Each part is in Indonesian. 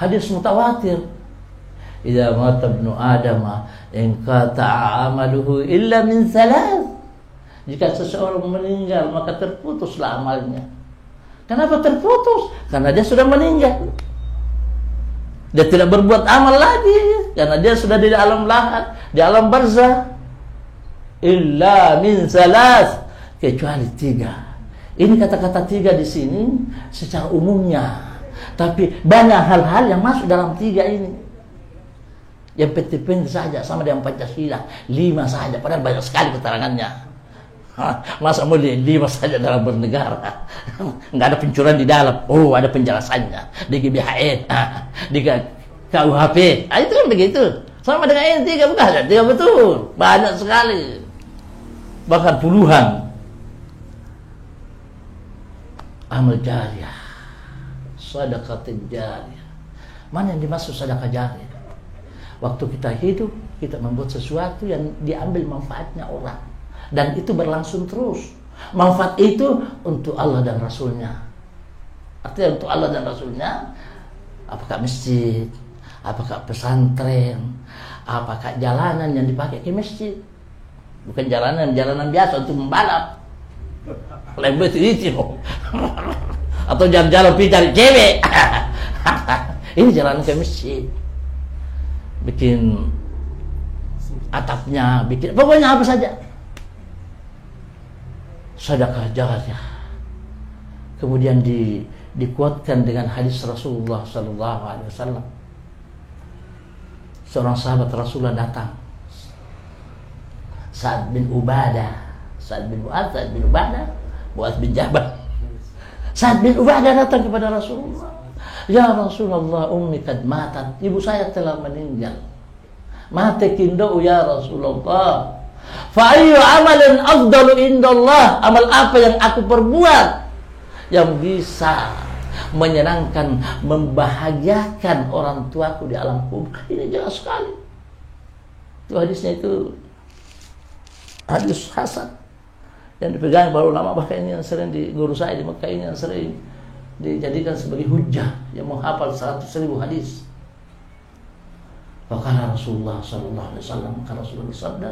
hadis mutawatir. Idza mata ibnu Adam in qata'a amaluhu illa min thalath. Jika seseorang meninggal maka terputuslah amalnya. Kenapa terputus? Karena dia sudah meninggal. Dia tidak berbuat amal lagi karena dia sudah di alam lahat, di alam barzah. Illa min thalath, kecuali 3. Ini kata-kata 3 di sini secara umumnya. Tapi banyak hal-hal yang masuk dalam 3 ini. Yang penting-penting saja sama dengan Pancasila 5 saja, padahal banyak sekali keterangannya. Masa mau 5 saja dalam bernegara? Nggak ada pencurian di dalam. Oh, ada penjelasannya di GBHN, di KUHP. Itu kan begitu. Sama dengan ini 3 bukan ada 3 betul. Banyak sekali, bahkan puluhan. Amal jariyah, sedekah jariyah. Mana yang dimaksud sedekah jariyah? Waktu kita hidup, kita membuat sesuatu yang diambil manfaatnya orang. Dan itu berlangsung terus. Manfaat itu untuk Allah dan Rasulnya. Artinya untuk Allah dan Rasulnya, apakah masjid, apakah pesantren, apakah jalanan yang dipakai ke masjid. Bukan jalanan biasa untuk membalap. Lembut itu. Atau jalan-jalan pergi cari cewek. Ini jalan ke masjid. Bikin atapnya, bikin pokoknya apa saja. Sedekah jariyah. Kemudian dikuatkan dengan hadis Rasulullah sallallahu alaihi wasallam. Seorang sahabat Rasulullah datang, Sa'ad bin Ubadah, Mu'adz bin Jabal. Sa'ad bin Ubadah datang kepada Rasulullah. Ya Rasulullah, ummi kad matat. Ibu saya telah meninggal. Mati kindau ya Rasulullah. Fa ayyu amalin afdalu indallah? Amal apa yang aku perbuat yang bisa menyenangkan, membahagiakan orang tuaku di alam kubur? Ini jelas sekali. Itu hadisnya itu hadis hasan yang dipegang para ulama, bahkan ini yang sering di guru saya di Mekah ini yang sering dijadikan sebagai hujjah yang menghafal 100.000 hadis. Maka Rasulullah sallallahu alaihi wasallam, maka Rasulullah bersabda,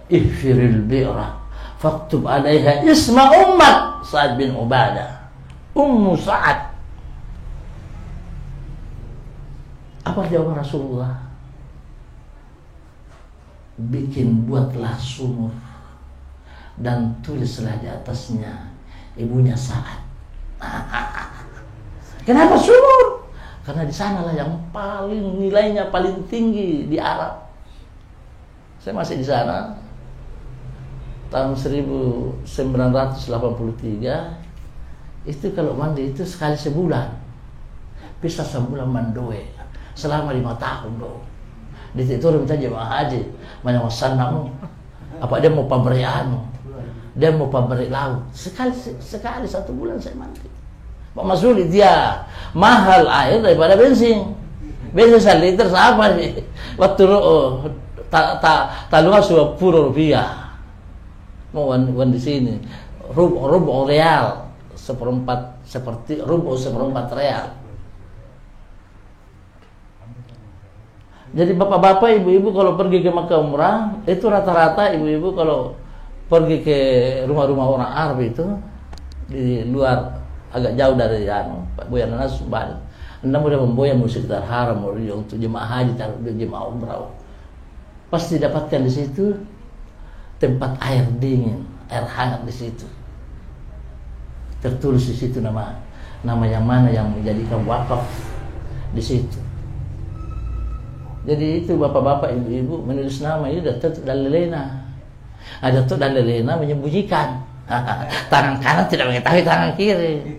"Ihfiril bi'ra faktub 'alaiha isma ummat Sa'ad bin Ubadah, Ummu Sa'ad." Apa jawaban Rasulullah? Buatlah sumur dan tulislah di atasnya ibunya Sa'ad. Kenapa sumur? Karena di sanalah yang paling nilainya paling tinggi di Arab. Saya masih di sana tahun 1983. Itu kalau mandi itu sekali sebulan. Bisa sebulan mandoe selama 5 tahun doh. Di situ minta jemaah haji, mana wasanamu. Apa dia mau pemberian? Dia mau pabrik laut. Sekali 1 bulan saya mandi. Pak Masuli dia mahal air daripada bensin. Bensin 1 liter sama nih. Waktu taluha Rp20. Mau wan di sini. Rubo real. Seperti rubo seperempat real. Jadi bapak-bapak, ibu-ibu kalau pergi ke Makkah umrah, itu rata-rata ibu-ibu kalau pergi ke rumah-rumah orang Arab itu di luar agak jauh dari Pak Boyan Anas Bali. Anda mudah memboya sekitar haram untuk jemaah haji atau jemaah umrah. Pasti dapatkan di situ tempat air dingin, air hangat di situ. Tertulis di situ nama yang mana yang menjadikan wakaf di situ. Jadi itu bapak-bapak, ibu-ibu menulis nama itu Datuk Dalilena. Datuk Dalilena menyembunyikan. Tangan kanan tidak mengetahui tangan kiri.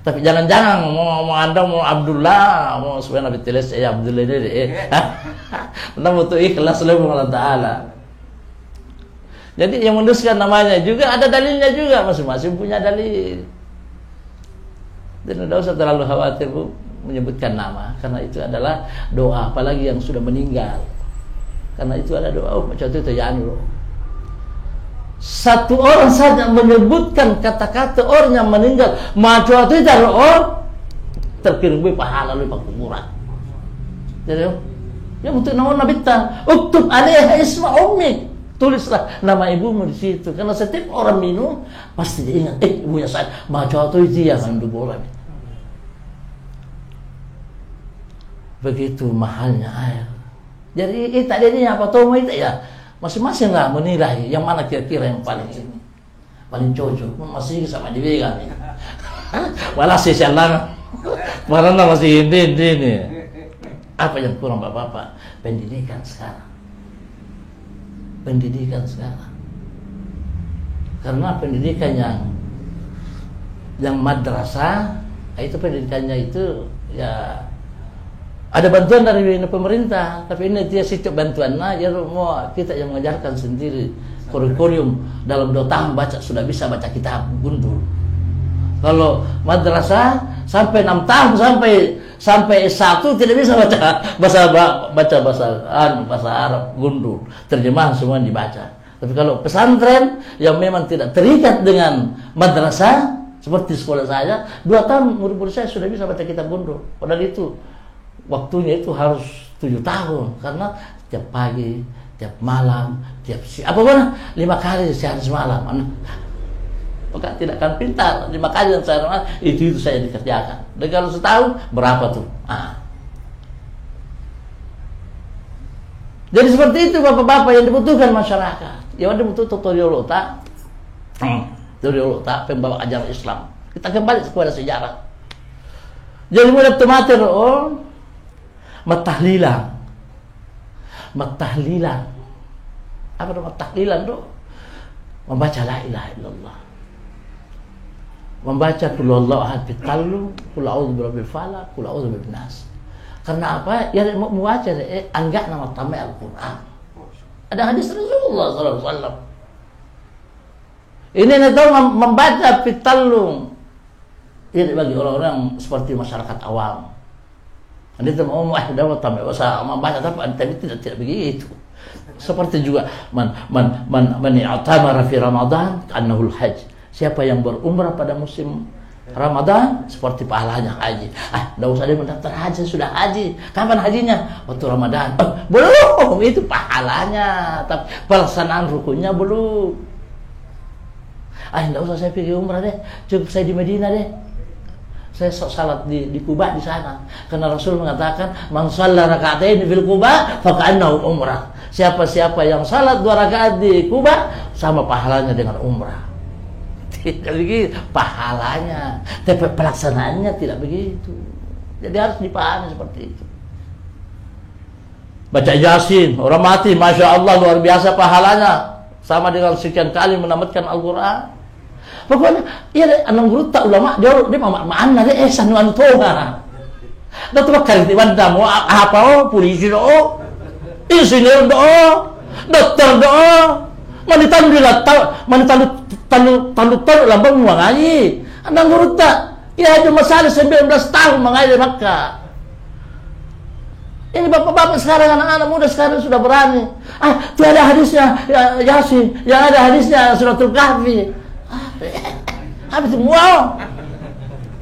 Tapi jangan-jangan mau Anda mau Abdullah, mau sebenarnya Nabi Tilis Abdullah ini. Anda butuh ikhlas oleh Allah Ta'ala. Jadi yang menuliskan namanya juga ada dalilnya juga, masing-masing punya dalil. Dan tidak usah terlalu khawatir Bu menyebutkan nama, karena itu adalah doa, apalagi yang sudah meninggal. Karena itu ada doa, contoh itu ya anu. Satu orang saja menyebutkan kata-kata orang yang meninggal, maka itu terkirim pahala oleh kuburan. Jadi yang untuk nama nabita, uktub alaiha isma ummik, tulislah nama ibumu di situ. Karena setiap orang minum pasti dia ingat, ibunya saya macam itu dia kan bola. Begitu mahalnya air. Jadi kita ini apa tahu itu ya, masing-masing lah menilai yang mana kira-kira yang paling cocok. Masih sama dia kan. Walau sesialan, mana masih ini. Apa yang kurang bapak-bapak? Pendidikan sekarang. Karena pendidikan yang madrasah, itu pendidikannya itu ya ada bantuan dari pemerintah, tapi ini dia setiap bantuannya ya mau kita yang mengajarkan sendiri. Kurikulum dalam 2 tahun sudah bisa baca kitab gundul. Kalau madrasah sampai 6 tahun sampai S1 tidak bisa baca bahasa Arab gundul, terjemahan semua dibaca. Tapi kalau pesantren yang memang tidak terikat dengan madrasah seperti sekolah saya, 2 tahun murid-murid saya sudah bisa baca kitab gundul. Padahal itu waktunya itu harus 7 tahun karena tiap pagi, tiap malam, tiap siang, apa 5 kali sehari semalam. Maka tidak akan pintar 5 kali yang saya itu saya dikerjakan. Dan kalau setahun berapa tuh? Jadi seperti itu bapak-bapak yang dibutuhkan masyarakat. Yang dibutuhkan tutorial otak, pembawa ajaran Islam. Kita kembali kepada sejarah. Jadi mulai otomatis matahlilan. Apa itu matahlilan tuh? Membaca la ilaha illallah. Membaca qul huwallahu ahad bitallu, qul a'udzu birabbil falaq, qul a'udzu birabbin nas. Karena apa? Ya mau membaca anggap nama tamai Al-Qur'an. Ada hadis Rasulullah sallallahu alaihi wasallam. Ini itu membaca bitallu. Ini bagi orang-orang seperti masyarakat awam. Anda itu mau tamai bahasa membaca tapi tidak begitu. Seperti juga man i'tamara fi Ramadan ka'annahu al-hajj. Siapa yang berumrah pada musim Ramadan seperti pahalanya haji. Enggak usah dia mendaftar haji, sudah haji. Kapan hajinya? Waktu Ramadan. Belum, itu pahalanya, tapi pelaksanaan rukunnya belum. Enggak usah saya pergi umrah deh, cukup saya di Madinah deh. Saya salat di Kuba di sana. Karena Rasul mengatakan, "Man shalla raka'ataini fil Quba fa ka'annahu umrah." Siapa-siapa yang salat 2 rakaat di Kuba sama pahalanya dengan umrah. Tidak begitu pahalanya, tapi pelaksanaannya tidak begitu. Jadi harus dipahami seperti itu. Baca Yasin, orang mati, masya Allah luar biasa pahalanya, sama dengan sekian kali menamatkan Al-Quran. Pokoknya, iya anong guru tak ulama dia mana deh sanuan toga. Dah tu bakal di banda mo apa polisi do, insinyur do, dokter do, manitan dilatau, manitan Tandu lambang mengaji. Anang guru tak. Ya cuma saya 19 tahun mengaji di Makkah. Ini bapak-bapak sekarang, anak-anak muda sekarang sudah berani. Tiada hadisnya Yasin, yang ada hadisnya Suratul Kahfi. Habis semua.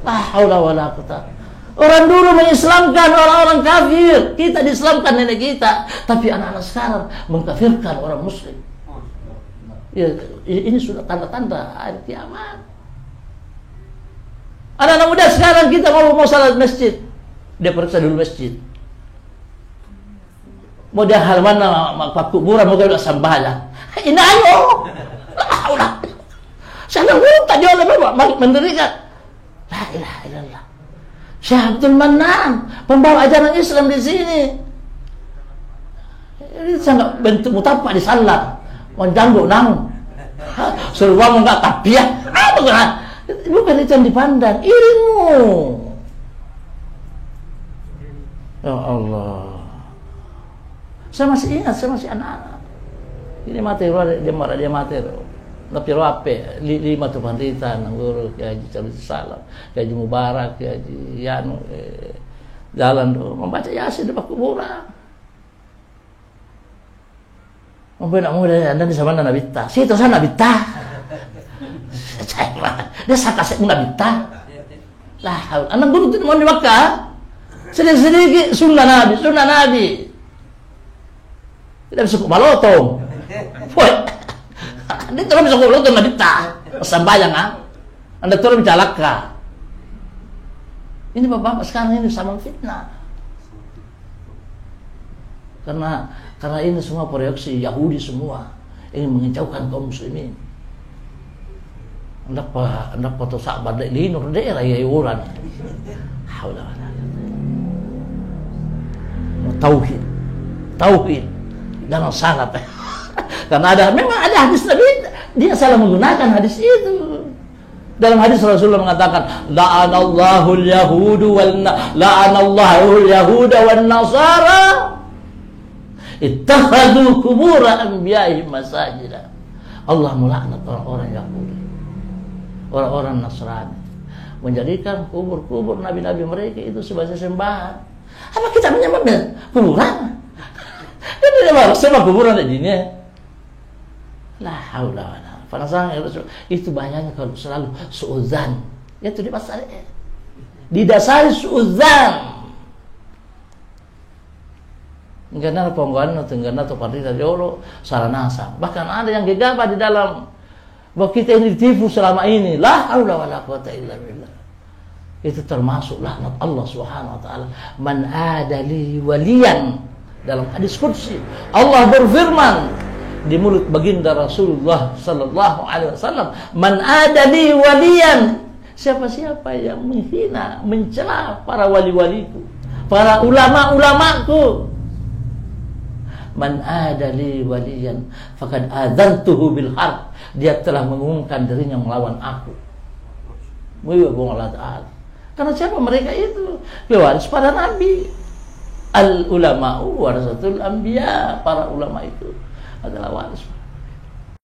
La haula wala quwwata. Orang dulu mengislamkan orang-orang kafir. Kita diislamkan nenek kita. Tapi anak-anak sekarang mengkafirkan orang muslim. Ya, ini sudah tanda-tanda hari kiamat. Anak-anak muda sekarang kita mau salat masjid, dia periksa dulu masjid. Mau dia hal mana kuburan mau gak sambahan. Ini ayo. Lah, saya minta dia oleh mendirikan. La ilaha illallah. Syekh Abdul Mannan, pembawa ajaran Islam di sini. Ini sangat bentuk mutapak di salat. Menjanggu nang seruang enggak tabiat bukan itu yang dipandang, ilmu. Ya Allah, saya masih ingat, saya masih anak-anak. Ini materi dia materi tapi rapi 5 tu pandita nang guru Kiai Haji Salam, Kiai Haji Mubarak, Kiai Haji Yanu jalan tu membaca Yasin di kuburan. Nak muda anda di sana nabita. Situ sana nabita. Dia saka saya nabita. Lah, anak guru tu mau di Makkah. Sedikit-sedikit sunnah Nabi. Tidak bisa kubalotong. Woi. Dia terus bisa kubalotong nggak ditah. Sambayang Anda terus bicalaka. Ini bapak sekarang ini sama fitnah. Karena ini semua proyeksi Yahudi semua ingin mengejauhkan kaum muslimin. Anda foto sahabat linur daerah ya iuran. Haula wala quwwata. Tauhid dan salat. Karena memang ada hadis Nabi, dia salah menggunakan hadis itu. Dalam hadis Rasulullah mengatakan, la'anallahu al-yahuda wan nasara ittakhadhu qubur anbiya'ihim masajida. Allah melaknat orang-orang Yahudi, orang-orang Nasrani, menjadikan kubur-kubur nabi-nabi mereka itu sebagai sembahan. Apa kita menyembah kuburan? Ini memang sembah kuburan di dunia. La haula wala. Penasaran itu bahayanya kalau selalu suudzan. Itu di pasal didasari suudzan. Karena penggalan atau partai dulu salah nasa. Bahkan ada yang gegabah di dalam bahwa kita ini ditipu selama ini. La haula wala quwwata illa billah. Itu termasuk laknat Allah Subhanahu wa taala. Man adali waliyan, dalam hadis qudsi Allah berfirman di mulut baginda Rasulullah sallallahu alaihi wasallam, man adali waliyan, siapa-siapa yang menghina, mencela para wali-waliku, para ulama-ulamaku, man adali waliyan faqad adzantuhu bil harb, dia telah mengumumkan dirinya melawan aku. Allah Ta'ala. Karena siapa mereka itu? Pewaris para nabi. Al ulama'u warasatul anbiya, para ulama itu adalah waris